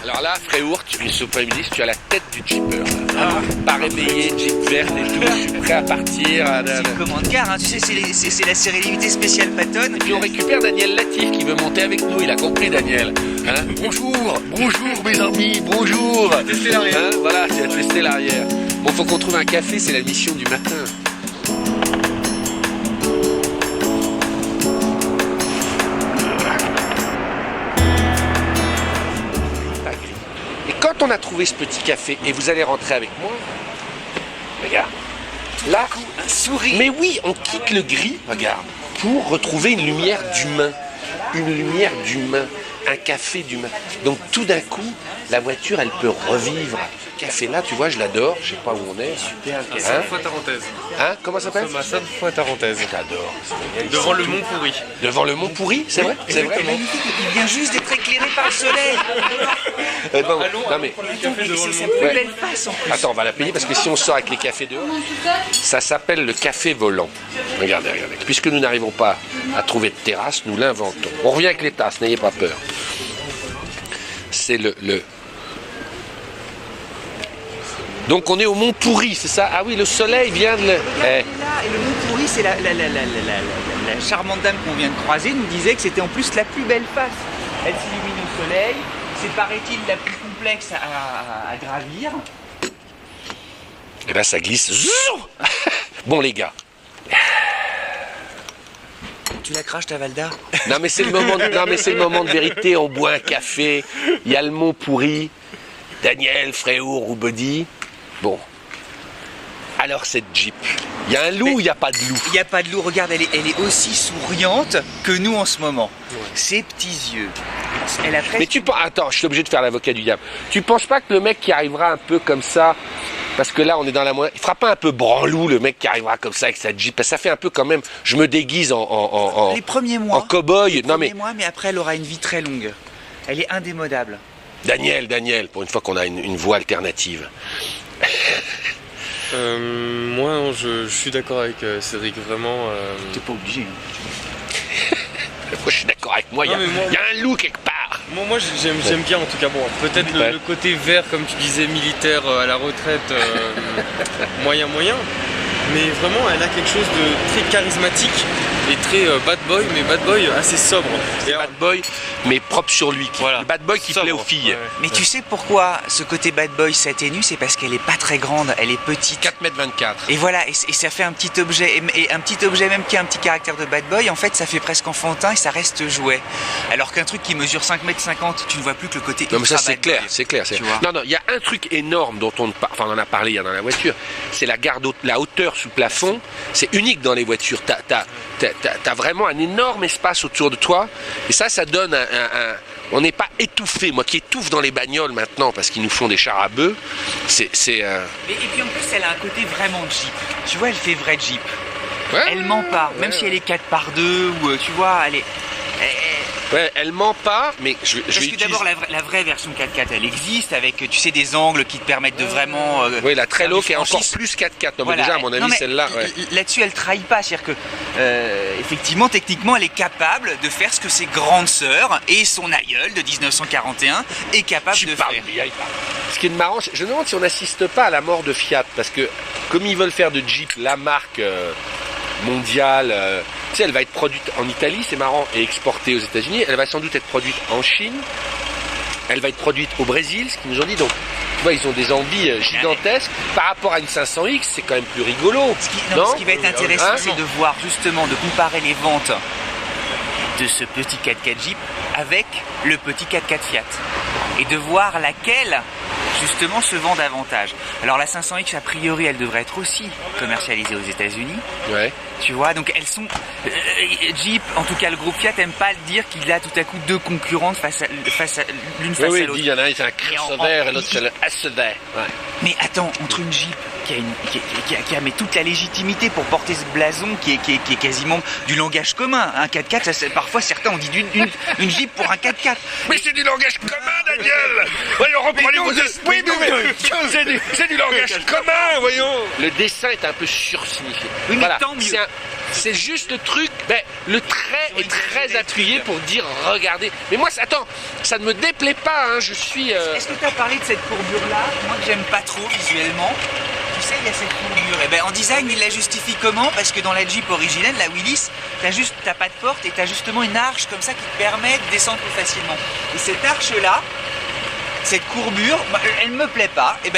Alors là, Fréourt, tu as la tête du jeeper. Pas réveillé, jeep verte et tout, je suis prêt à partir. C'est une commande car, hein. Tu sais, c'est la sérénité spéciale Patton. Et puis on récupère Daniel Latif qui veut monter avec nous, il a compris Daniel. Hein, bonjour mes amis, bonjour. Tester l'arrière. Hein, voilà, tu as testé l'arrière. Bon, faut qu'on trouve un café, c'est la mission du matin. Et quand on a trouvé ce petit café, et vous allez rentrer avec moi, regarde, là, Un sourire. mais oui, on quitte le gris, regarde, pour retrouver une lumière d'humain. Une lumière d'humain, un café d'humain. Donc tout d'un coup, la voiture, elle peut revivre. Ce café-là, tu vois, je l'adore, je sais pas où on est. Super, À Sainte-Foy-Tarentaise. Hein, comment ça s'appelle? Nous sommes à Sainte-Foy-Tarentaise. Je l'adore. Devant le Mont Pourri. Devant le Mont Pourri, c'est vrai? C'est vrai? magnifique. Il vient juste d'être éclairé par le soleil. Non, Allons, non, mais prendre le café devant C'est le sa Mont plus Pourri. belle face en plus. attends, on va la payer parce que si on sort avec les cafés dehors, ça s'appelle le café volant. Regardez. Puisque nous n'arrivons pas à trouver de terrasse, nous l'inventons. On revient avec les tasses, n'ayez pas peur. C'est le... Donc on est au Mont Pourri, c'est ça? Ah oui, le soleil vient de... Regarde, elle est là, et le Mont Pourri, c'est la charmante dame qu'on vient de croiser, nous disait que c'était en plus la plus belle face. Elle s'illumine au soleil, c'est paraît-il la plus complexe à gravir. Et là ça glisse. Zou. Bon les gars, Tu la craches ta Valda? non mais c'est le moment de vérité, on boit un café, il y a le Mont Pourri, Daniel, Fréourt ou Buddy. Bon. Alors cette Jeep, il y a un loup ou il n'y a pas de loup? Il n'y a pas de loup, regarde, elle est aussi souriante que nous en ce moment. Ses petits yeux. Elle a presque... Mais tu penses... Attends, je suis obligé de faire l'avocat du diable. Tu penses pas que le mec qui arrivera un peu comme ça, parce que là on est dans la moindre... Il fera pas un peu branlou le mec qui arrivera comme ça avec sa Jeep? Parce que ça fait un peu quand même... Je me déguise en Les premiers mois. cow-boy. Non mais... Mais après elle aura une vie très longue. Elle est indémodable. Daniel, pour une fois qu'on a une voix alternative. Moi, je suis d'accord avec Cédric, vraiment. T'es pas obligé. Moi je suis d'accord avec moi, il y a un loup quelque part. Moi j'aime bien en tout cas. Bon, peut-être Ouais. le côté vert, comme tu disais, militaire à la retraite, moyen. Mais vraiment, elle a quelque chose de très charismatique et très bad boy, mais bad boy assez sobre. Et Bad boy, mais propre sur lui. Voilà. Le bad boy qui Sobre. plaît aux filles. Ouais. Mais tu sais pourquoi ce côté bad boy s'atténue? C'est parce qu'elle est pas très grande, elle est petite. 4,24 m. Et voilà, et ça fait un petit objet, et un petit objet même qui a un petit caractère de bad boy, en fait ça fait presque enfantin et ça reste jouet. Alors qu'un truc qui mesure 5,50 m, tu ne vois plus que le côté Non mais ça ultra c'est bad clair, boy. c'est clair. Tu vois. Non, il y a un truc énorme dont on en a parlé hier dans la voiture, c'est la hauteur sous plafond. C'est unique dans les voitures. T'as vraiment un énorme espace autour de toi, et ça donne on n'est pas étouffé. Moi qui étouffe dans les bagnoles maintenant parce qu'ils nous font des chars à bœufs, Et puis en plus elle a un côté vraiment Jeep. Tu vois, elle fait vrai Jeep. ouais, Elle ment pas, même si elle est 4x2 ou tu vois, ouais, elle ment pas, mais je Parce vais que d'abord la vraie version 4x4 elle existe avec tu sais des angles qui te permettent de vraiment oui, la Trello qui est encore franchise. plus 4x4. Non mais Voilà. déjà à mon avis Non, mais celle-là, ouais. là-dessus elle trahit pas, c'est-à-dire que effectivement techniquement elle est capable de faire ce que ses grandes sœurs et son aïeul de 1941 est capable Tu de parles faire. bien, il parle. Ce qui est marrant, je me demande si on n'assiste pas à la mort de Fiat, parce que comme ils veulent faire de Jeep la marque mondiale, tu sais, elle va être produite en Italie, c'est marrant, et exportée aux États-Unis. Elle va sans doute être produite en Chine. Elle va être produite au Brésil, ce qu'ils nous ont dit. Donc, tu vois, ils ont des envies gigantesques. Par rapport à une 500X, c'est quand même plus rigolo. Ce qui va être intéressant, Hein? c'est de voir justement, de comparer les ventes de ce petit 4x4 Jeep avec le petit 4x4 Fiat. Et de voir laquelle, justement, se vend davantage. Alors la 500X, a priori, elle devrait être aussi commercialisée aux États-Unis. Ouais. Tu vois, donc elles sont... Jeep, en tout cas le groupe Fiat, aime pas le dire qu'il a tout à coup deux concurrentes face à l'une face Oui, à il l'autre. dit, il y en a un, c'est un crossover et l'autre, c'est le SUV. Ouais. Mais attends, entre une Jeep qui a mais toute la légitimité pour porter ce blason qui est quasiment du langage commun. Un 4x4, parfois certains ont dit une Jeep pour un 4x4. Mais c'est du langage commun, Daniel. Voyons, reprenez vos esprits. C'est du langage commun, voyons. Le dessin est un peu sursignifié. Oui, mais Voilà, tant mieux. C'est juste le truc, le trait est très appuyé pour dire regardez. Mais moi, attends, ça ne me déplaît pas, hein, je suis... Est-ce que tu as parlé de cette courbure-là? Moi que j'aime pas trop visuellement. Tu sais, il y a cette courbure. Et en design, il la justifie comment? Parce que dans la Jeep originelle, la Willys, t'as pas de porte et t'as justement une arche comme ça qui te permet de descendre plus facilement. Et cette arche-là, cette courbure, elle me plaît pas. Et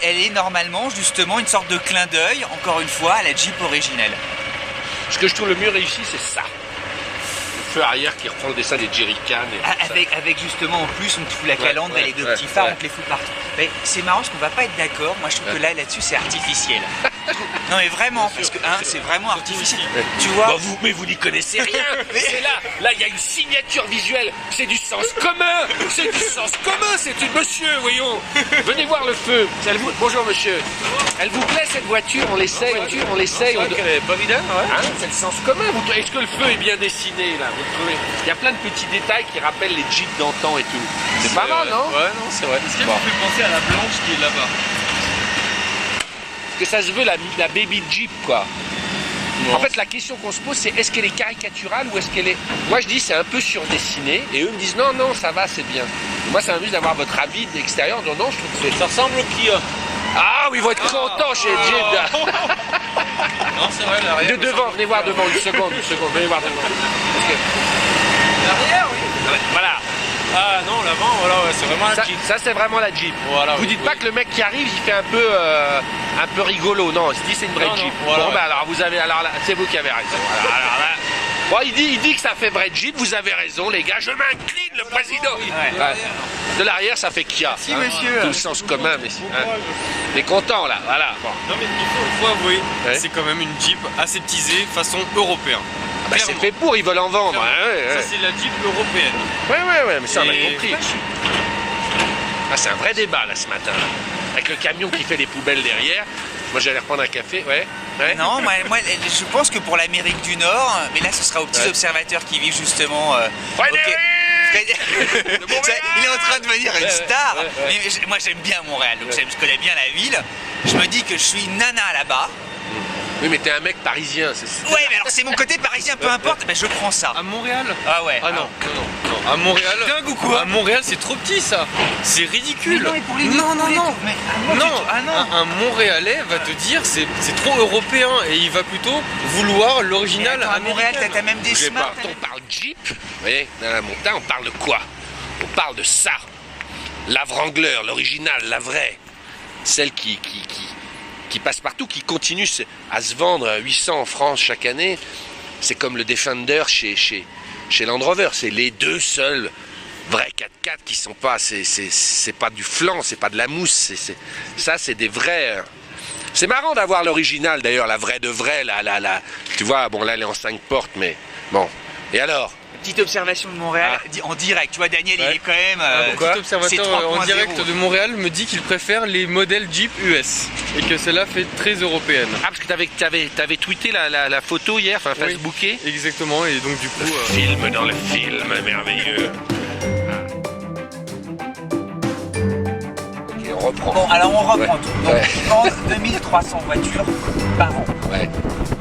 elle est normalement justement une sorte de clin d'œil, encore une fois, à la Jeep originelle. Ce que je trouve le mieux réussi, c'est ça. Le feu arrière qui reprend le dessin des jerrycans. Avec justement en plus, on te fout la calandre et les deux petits phares, on te les fout partout. Mais c'est marrant parce qu'on va pas être d'accord. Moi, je trouve que là-dessus, c'est artificiel. Non mais vraiment, parce que c'est vraiment artificiel. Tu vois. Mais vous n'y connaissez rien. C'est là, il y a une signature visuelle. C'est du sens commun. C'est du sens commun. C'est une monsieur, voyons. Venez voir le feu. Bonjour monsieur. Elle vous plaît cette voiture? On l'essaye, on l'essaye. Pas évident, ouais. C'est le sens commun. Est-ce que le feu est bien dessiné là? Il y a plein de petits détails qui rappellent les Jeeps d'antan et tout. C'est pas mal, non? Ouais, non, c'est vrai. Est-ce qu'elle vous fait penser à la blanche qui est là-bas? Parce que ça se veut la baby Jeep, quoi. Non. En fait, la question qu'on se pose, c'est est-ce qu'elle est caricaturale ou est-ce qu'elle est... Moi, je dis c'est un peu surdessiné, et eux me disent non, ça va, c'est bien. Et moi, ça m'amuse d'avoir votre avis de l'extérieur. Non, je trouve que ça ressemble au Kia. Ah oui, ils vont être contents chez Jeep. Non, c'est vrai, l'arrière. De devant, venez voir devant, une seconde, venez voir devant. L'arrière, oui. Voilà. Ah non, l'avant, voilà, ouais, c'est vraiment la Jeep. Ça, c'est vraiment la Jeep. Voilà, vous dites pas que le mec qui arrive, il fait un peu rigolo. Non, il se dit c'est une vraie Jeep. Voilà, bon, alors vous avez, alors là, c'est vous qui avez raison. Alors là, bon, il dit que ça fait vraie Jeep. Vous avez raison, les gars. Je m'incline, le président. Ouais. De l'arrière, ça fait Kia. Si, monsieur. Tout le sens commun, mais on est content là. Voilà. Bon. Non, mais il faut avouer, c'est quand même une Jeep aseptisée façon européen. C'est fait pour, ils veulent en vendre. Ça, c'est la Jeep européenne. Ouais, mais ça, on a compris. C'est un vrai débat, là, ce matin. Avec le camion qui fait les poubelles derrière. Moi, j'allais reprendre un café, ouais. Non, moi, je pense que pour l'Amérique du Nord, mais là, ce sera aux petits observateurs qui vivent justement... Il est en train de devenir une star. Mais moi, j'aime bien Montréal, donc je connais bien la ville. Je me dis que je suis nana là-bas. Oui, mais t'es un mec parisien, c'est ça. Ouais, mais alors c'est mon côté parisien, peu importe, je prends ça. À Montréal? Ah ouais. Ah non. À Montréal. Dingue ou quoi? À Montréal, c'est trop petit ça. C'est ridicule. Mais non, et pour les non. non. Un Montréalais va te dire c'est trop européen et il va plutôt vouloir l'original. À Montréal, t'as même des smart. On parle Jeep. Vous voyez, dans la montagne, on parle de quoi? On parle de ça. La Wrangler, l'original, la vraie. Celle qui passe partout, qui continue à se vendre à 800 en France chaque année. C'est comme le Defender chez Land Rover. C'est les deux seuls vrais 4x4 qui sont pas... C'est pas du flan, c'est pas de la mousse. Ça, c'est des vrais... C'est marrant d'avoir l'original, d'ailleurs, la vraie de vraie. Tu vois, bon, là, elle est en 5 portes, mais... Bon. Et alors? Petite observation de Montréal en direct. Tu vois, Daniel, il est quand même. Petit observateur en direct de Montréal me dit qu'il préfère les modèles Jeep US et que celle-là fait très européenne. Ah, parce que t'avais tweeté la photo hier, enfin Facebooké. Exactement, et donc du coup. Film dans le film, merveilleux. Ok, on reprend. Bon, alors on reprend tout. Donc, ils vendent 2300 voitures par an. Ouais.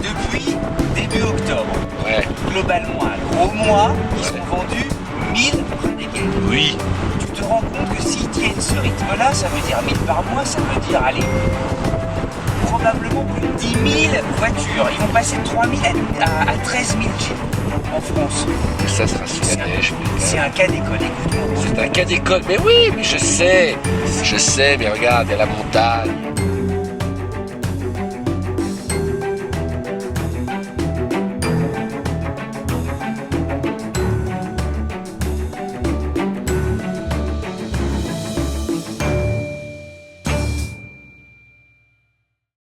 Depuis début octobre. Ouais. Globalement, un gros mois, ils sont vendus 1000 Renegade. Oui. Tu te rends compte que s'ils tiennent ce rythme-là, ça veut dire 1000 par mois, ça veut dire, allez, probablement plus de 10 000 voitures. Ils vont passer de 3 000 à 13 000 Jeeps en France. Ça sera sous la neige. C'est un cas d'école, écoute-moi. C'est un cas d'école. Mais oui, mais je sais, mais regarde, il y a la montagne.